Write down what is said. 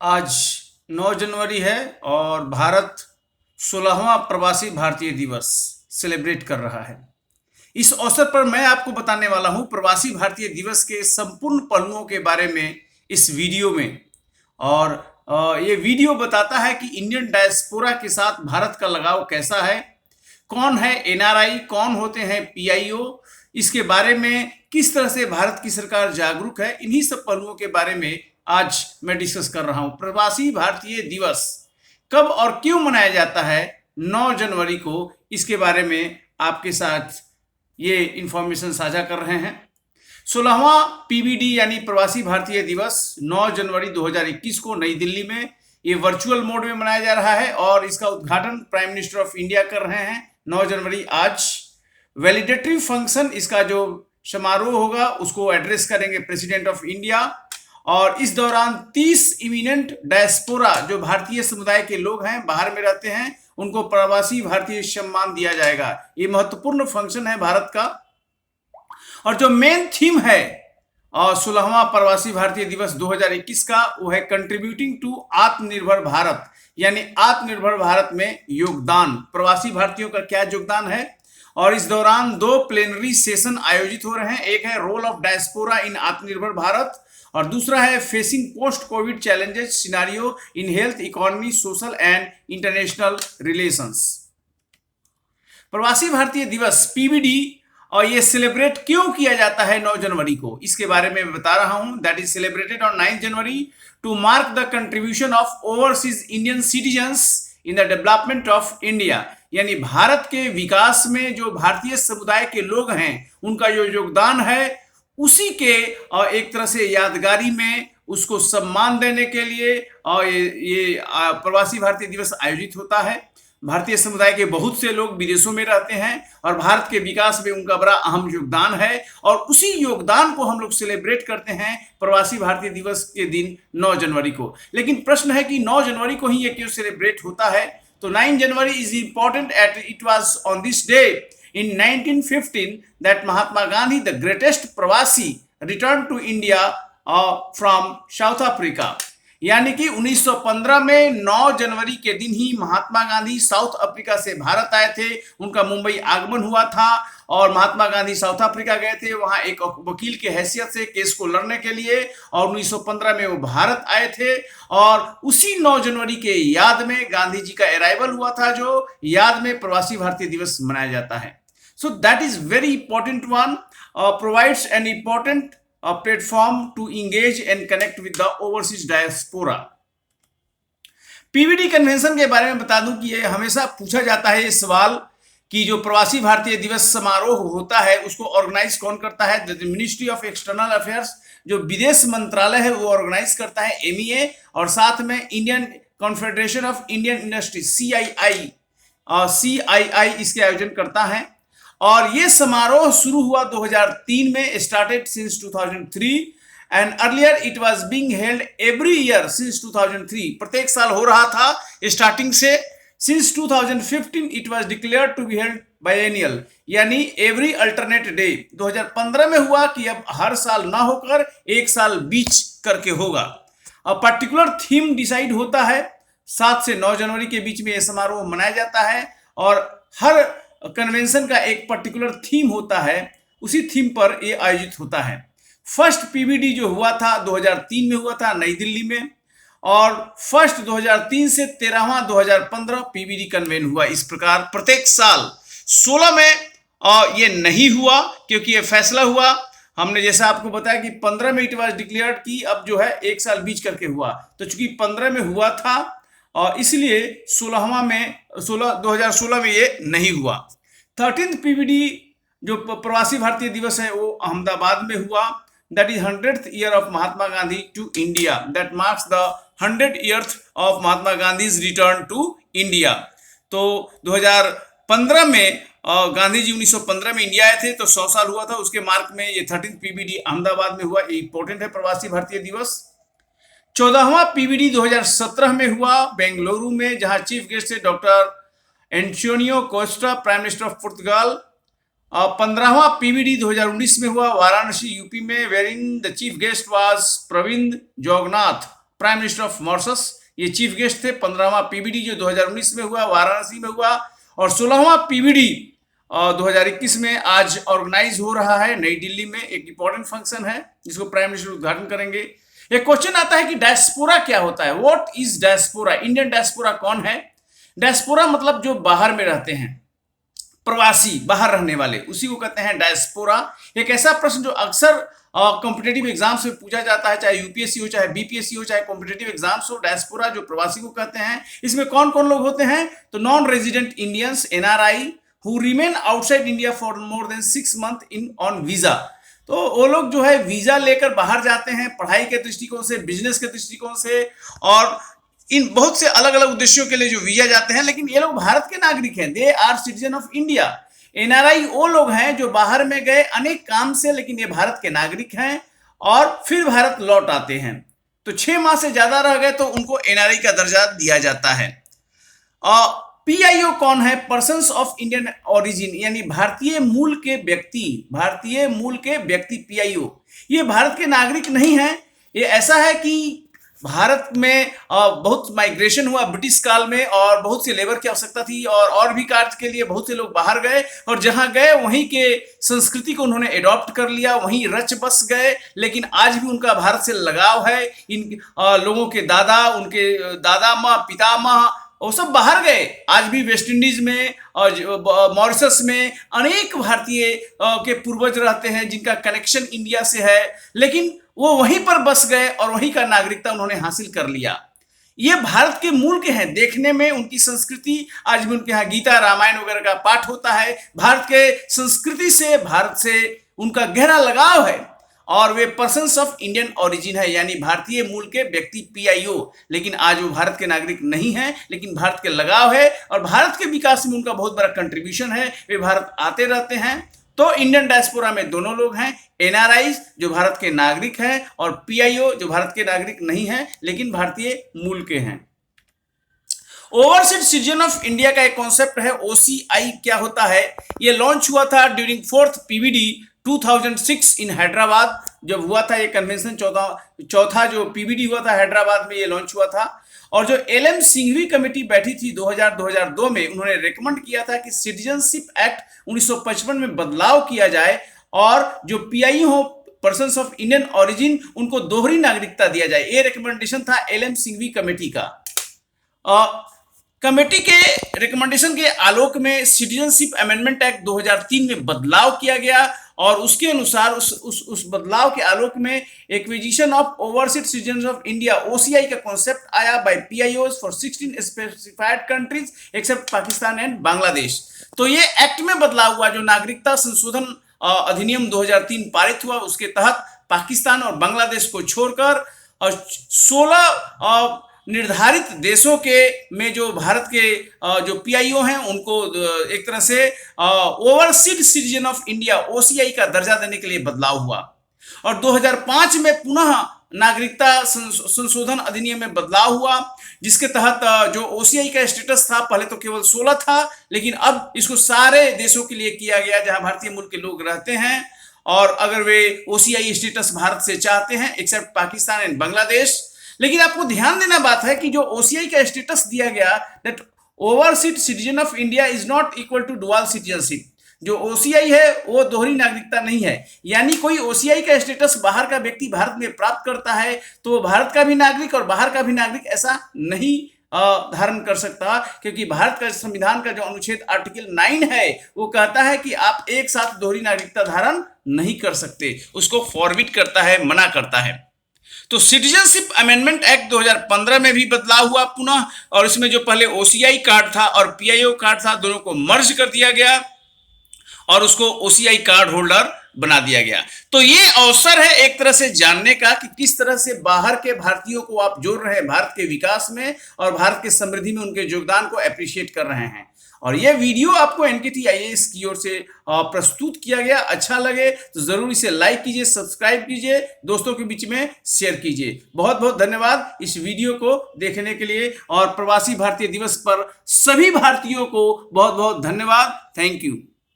आज 9 जनवरी है और भारत 16वां प्रवासी भारतीय दिवस सेलिब्रेट कर रहा है। इस अवसर पर मैं आपको बताने वाला हूं प्रवासी भारतीय दिवस के संपूर्ण पहलुओं के बारे में इस वीडियो में। और ये वीडियो बताता है कि इंडियन डायस्पोरा के साथ भारत का लगाव कैसा है, कौन है एनआरआई, कौन होते हैं पीआईओ, इसके बारे में किस तरह से भारत की सरकार जागरूक है। इन्हीं सब पहलुओं के बारे में आज मैं डिस्कस कर रहा हूं। प्रवासी भारतीय दिवस कब और क्यों मनाया जाता है 9 जनवरी को, इसके बारे में आपके साथ ये इंफॉर्मेशन साझा कर रहे हैं। 16वां पीबीडी यानी प्रवासी भारतीय दिवस 9 जनवरी 2021 को नई दिल्ली में ये वर्चुअल मोड में मनाया जा रहा है और इसका उद्घाटन प्राइम मिनिस्टर ऑफ इंडिया कर रहे हैं 9 जनवरी आज। वैलिडेटरी फंक्शन, इसका जो समारोह होगा उसको एड्रेस करेंगे प्रेसिडेंट ऑफ इंडिया। और इस दौरान 30 इमिनेंट डायस्पोरा जो भारतीय समुदाय के लोग हैं, बाहर में रहते हैं, उनको प्रवासी भारतीय सम्मान दिया जाएगा। ये महत्वपूर्ण फंक्शन है भारत का। और जो मेन थीम है 16वां प्रवासी भारतीय दिवस 2021 का, वो है कंट्रीब्यूटिंग टू आत्मनिर्भर भारत, यानी आत्मनिर्भर भारत में योगदान। प्रवासी भारतीयों का क्या योगदान है। और इस दौरान 2 प्लेनरी सेशन आयोजित हो रहे हैं। एक है रोल ऑफ डायस्पोरा इन आत्मनिर्भर भारत और दूसरा है facing post Covid challenges scenario in health, economy, social and international relations. प्रवासी भारतीय दिवस पीबीडी और ये सेलिब्रेट क्यों किया जाता है 9 जनवरी को, इसके बारे में बता रहा हूं। That is celebrated on 9 January to mark the contribution of overseas Indian citizens in the development of India, यानी भारत के विकास में जो भारतीय समुदाय के लोग हैं उनका जो योगदान है, उसी के एक तरह से यादगारी में उसको सम्मान देने के लिए और ये प्रवासी भारतीय दिवस आयोजित होता है। भारतीय समुदाय के बहुत से लोग विदेशों में रहते हैं और भारत के विकास में उनका बड़ा अहम योगदान है और उसी योगदान को हम लोग सेलिब्रेट करते हैं प्रवासी भारतीय दिवस के दिन 9 जनवरी को। लेकिन प्रश्न है कि 9 जनवरी को ही ये क्यों सेलिब्रेट होता है। तो 9 जनवरी is important at it was on this day in 1915 that Mahatma Gandhi, the greatest प्रवासी, returned to India from South Africa। यानी कि 1915 में 9 जनवरी के दिन ही महात्मा गांधी साउथ अफ्रीका से भारत आए थे। उनका मुंबई आगमन हुआ था और महात्मा गांधी साउथ अफ्रीका गए थे, वहां एक वकील के हैसियत से केस को लड़ने के लिए, और 1915 में वो भारत आए थे। और उसी 9 जनवरी के याद में गांधी जी का अराइवल हुआ था, जो याद में प्रवासी भारतीय दिवस मनाया जाता है। So that is very important one, provides an important platform to engage and connect with the overseas diaspora। PVD convention के बारे में बता दूं कि ये हमेशा पूछा जाता है ये सवाल कि जो प्रवासी भारतीय दिवस समारोह होता है उसको ऑर्गेनाइज कौन करता है। The ministry of external affairs, जो विदेश मंत्रालय है, वो ऑर्गेनाइज करता है एमईए, और साथ में Indian confederation of Indian industry CII इसके आयोजन करता है। और ये समारोह शुरू हुआ 2003 में, started since 2003 and earlier it was being held every year since 2003। प्रत्येक साल हो रहा था स्टार्टिंग से। Since 2015 it was declared to be held biennial, यानी एवरी अल्टरनेट डे। 2015 में हुआ कि अब हर साल ना होकर एक साल बीच करके होगा। अब पर्टिकुलर थीम डिसाइड होता है, 7 से 9 जनवरी के बीच में यह समारोह मनाया जाता है और हर कन्वेंशन का एक पर्टिकुलर थीम होता है, उसी थीम पर ये आयोजित होता है। फर्स्ट पीबीडी जो हुआ था 2003 में हुआ था नई दिल्ली में, और फर्स्ट 2003 से 13वां 2015 पीबीडी कन्वेन हुआ। इस प्रकार प्रत्येक साल 16 में ये नहीं हुआ क्योंकि ये फैसला हुआ, हमने जैसा आपको बताया कि 15 में इट वाज डिक्लेयर्ड कि अब जो है एक साल बीच करके हुआ। तो चूंकि 15 में हुआ था और इसलिए 2016 में ये नहीं हुआ। 13th पीबीडी जो प्रवासी भारतीय दिवस है वो अहमदाबाद में हुआ। That is 100th year of Mahatma Gandhi to India, that marks the 100th year of Mahatma Gandhi's return to India. तो 2015 में गांधी जी 1915 में इंडिया आए थे, तो 100 साल हुआ था, उसके मार्क में ये 13th पीबीडी अहमदाबाद में हुआ। ये इंपॉर्टेंट है प्रवासी भारतीय दिवस। 14वां पीबीडी 2017 में हुआ बेंगलुरु में, जहां चीफ गेस्ट थे doctor Antonio Costa, prime minister of पुर्तगाल। 15वां पीबीडी 2019 में हुआ वाराणसी यूपी में, wherein the chief guest was Pravind Jugnauth, prime minister of Mauritius. ये चीफ गेस्ट थे। 15वां पीबीडी जो 2019 में हुआ वाराणसी में हुआ, और 16वां पीबीडी 2021 में आज ऑर्गेनाइज हो रहा है नई दिल्ली में। एक इंपॉर्टेंट फंक्शन है जिसको प्राइम मिनिस्टर उद्घाटन करेंगे। एक क्वेश्चन आता है कि डायस्पोरा क्या होता है, what is diaspora, Indian diaspora कौन है। डायस्पोरा मतलब जो बाहर में रहते हैं, प्रवासी, बाहर रहने वाले, उसी को कहते हैं डायस्पोरा। एक ऐसा प्रश्न जो अक्सर कॉम्पिटेटिव एग्जाम्स में पूछा जाता है, चाहे यूपीएससी हो, चाहे बीपीएससी हो, चाहे कॉम्पिटेटिव एग्जाम्स हो। डायस्पोरा जो प्रवासी को कहते हैं, इसमें कौन कौन लोग होते हैं, तो non resident Indians, NRI who remain outside India for more than 6 months in on visa. तो वो लोग जो है वीजा लेकर बाहर जाते हैं पढ़ाई के दृष्टिकोण से, बिजनेस के दृष्टिकोण से, और इन बहुत से अलग अलग उद्देश्यों के लिए जो वीजा जाते हैं। लेकिन ये लोग भारत के नागरिक हैं, they are citizen of India. NRI वो लोग हैं जो बाहर में गए अनेक काम से, लेकिन ये भारत के नागरिक हैं और फिर भारत लौट आते हैं। तो 6 माह से ज्यादा रह गए तो उनको एनआरआई का दर्जा दिया जाता है। पीआईओ कौन है, पर्सन्स ऑफ इंडियन ओरिजिन, यानी भारतीय मूल के व्यक्ति, भारतीय मूल के व्यक्ति पीआईओ। ये भारत के नागरिक नहीं है। ये ऐसा है कि भारत में बहुत माइग्रेशन हुआ ब्रिटिश काल में, और बहुत सी लेबर की आवश्यकता थी, और भी कार्य के लिए बहुत से लोग बाहर गए, और जहां गए वहीं के संस्कृति को उन्होंने एडॉप्ट कर लिया, वहीं रच बस गए। लेकिन आज भी उनका भारत से लगाव है। इन लोगों के दादा, उनके दादा माँ, पितामह, वो सब बाहर गए। आज भी वेस्ट इंडीज में और मॉरिशस में अनेक भारतीय के पूर्वज रहते हैं जिनका कनेक्शन इंडिया से है, लेकिन वो वहीं पर बस गए और वहीं का नागरिकता उन्होंने हासिल कर लिया। ये भारत के मूल के हैं। देखने में उनकी संस्कृति, आज भी उनके यहाँ गीता रामायण वगैरह का पाठ होता है। भारत के संस्कृति से, भारत से उनका गहरा लगाव है, और वे पर्सन्स ऑफ इंडियन ओरिजिन है, यानी भारतीय मूल के व्यक्ति पीआईओ। लेकिन आज वो भारत के नागरिक नहीं हैं, लेकिन भारत के लगाव है और भारत के विकास में उनका बहुत बड़ा कंट्रीब्यूशन है। वे भारत आते रहते हैं। तो इंडियन डायस्पोरा में दोनों लोग हैं, एनआरआई जो भारत के नागरिक हैं, और पीआईओ जो भारत के नागरिक नहीं हैं लेकिन भारतीय मूल के हैं। ओवरसीज सिटीजन ऑफ इंडिया का एक कॉन्सेप्ट है, ओसीआई क्या होता है। ये लॉन्च हुआ था ड्यूरिंग 4th पीबीडी 2006 इन हैदराबाद। जब हुआ था ये कन्वेंशन, चौथा जो पीबीडी हुआ था हैदराबाद में, ये लॉन्च हुआ था। और जो एलएम सिंघवी कमेटी बैठी थी 2000-2002 में, उन्होंने रेकमेंड किया था कि सिटीजनशिप एक्ट 1955 में बदलाव किया जाए, और जो पीआई हो, पर्सन्स ऑफ इंडियन ओरिजिन, उनको दोहरी नागरिकता दिया जाए। ये रिकमेंडेशन था एलएम सिंघवी कमेटी का। कमेटी के रिकमेंडेशन के आलोक में सिटीजनशिप अमेंडमेंट एक्ट 2003 में बदलाव किया गया, और उसके अनुसार उस बदलाव के आलोक में acquisition of overseas citizen of India, OCI का कॉन्सेप्ट आया by PIOs for 16 specified countries except Pakistan and Bangladesh. तो ये एक्ट में बदलाव हुआ। जो नागरिकता संशोधन अधिनियम 2003 पारित हुआ, उसके तहत पाकिस्तान और बांग्लादेश को छोड़कर 16 निर्धारित देशों के में जो भारत के जो पीआईओ हैं, उनको एक तरह से overseas citizen of India, OCI का दर्जा देने के लिए बदलाव हुआ। और 2005 में पुनः नागरिकता संशोधन अधिनियम में बदलाव हुआ, जिसके तहत जो ओसीआई का स्टेटस था, पहले तो केवल 16 था, लेकिन अब इसको सारे देशों के लिए किया गया जहां भारतीय मूल के लोग रहते हैं, और अगर वे ओसीआई स्टेटस भारत से चाहते हैं, एक्सेप्ट पाकिस्तान एंड बांग्लादेश। लेकिन आपको ध्यान देना बात है कि जो ओसीआई का स्टेटस दिया गया, that overseas citizen of India is not equal to dual citizenship. जो ओसीआई है वो दोहरी नागरिकता नहीं है, यानी कोई ओसीआई का स्टेटस बाहर का व्यक्ति भारत में प्राप्त करता है तो वो भारत का भी नागरिक और बाहर का भी नागरिक ऐसा नहीं धारण कर सकता, क्योंकि भारत का संविधान का जो अनुच्छेद आर्टिकल 9 है वो कहता है कि आप एक साथ दोहरी नागरिकता धारण नहीं कर सकते, उसको फॉरबिड करता है, मना करता है। तो सिटीजनशिप अमेंडमेंट एक्ट 2015 में भी बदलाव हुआ पुनः, और इसमें जो पहले ओसीआई कार्ड था और पीआईओ कार्ड था, दोनों को मर्ज कर दिया गया और उसको ओसीआई कार्ड होल्डर बना दिया गया। तो ये अवसर है एक तरह से जानने का कि किस तरह से बाहर के भारतीयों को आप जोड़ रहे हैं भारत के विकास में और भारत के समृद्धि में उनके योगदान को अप्रिशिएट कर रहे हैं। और यह वीडियो आपको एनकेटी आईएएस की ओर से प्रस्तुत किया गया। अच्छा लगे तो जरूर इसे लाइक कीजिए, सब्सक्राइब कीजिए, दोस्तों के बीच में शेयर कीजिए। बहुत बहुत धन्यवाद इस वीडियो को देखने के लिए, और प्रवासी भारतीय दिवस पर सभी भारतीयों को बहुत बहुत धन्यवाद। Thank you.